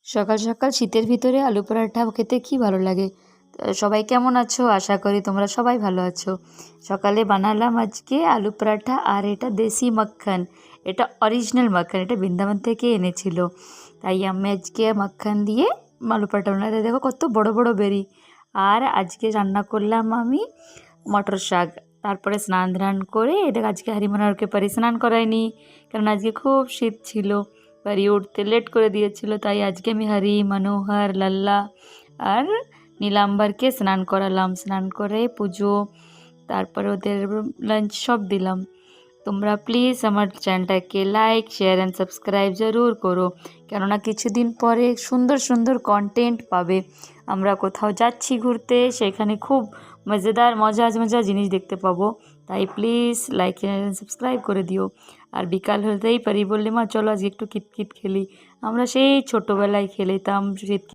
সকাল সকাল শীতের ভিতরে আলু পরাঠা খেতে কী ভালো লাগে। সবাই কেমন আছো? আশা করি তোমরা সবাই ভালো আছো। সকালে বানালাম আজকে আলু পরাঠা, আর এটা দেশি মাখন, এটা অরিজিনাল মাখন, এটা বৃন্দাবন থেকে এনেছিল। তাই আমি আজকে মাখন দিয়ে আলু পরাঠা বানাতে, দেখো কত বড় বড় বেরি। আর আজকে রান্না করলাম আমি মটর শাক। তারপরে স্নান ধান করে, এটা আজকে হরিমনোহরকে পারি স্নান করাইনি, কারণ আজকে খুব শীত ছিল, পারি উঠতে লেট করে দিয়েছিল। তাই আজকে আমি হরি, মনোহর, লাল্লা আর নীলাম্বরকে স্নান করালাম। স্নান করে পুজো, তারপরে ওদের লাঞ্চ সব দিলাম। তোমরা প্লিজ আমার চ্যানেলটাকে লাইক, শেয়ার অ্যান্ড সাবস্ক্রাইব জরুর করো, কেননা কিছুদিন পরে সুন্দর সুন্দর কন্টেন্ট পাবে। আমরা কোথাও যাচ্ছি ঘুরতে, সেখানে খুব মজার মজার জিনিস দেখতে পাবো। তাই প্লিজ লাইক অ্যান্ড সাবস্ক্রাইব করে দিও। আর বিকাল হতেই পারি বললে, মা চলো আজকে একটু কিতকিত খেলি। আমরা সেই ছোটোবেলায় খেলিতাম শীত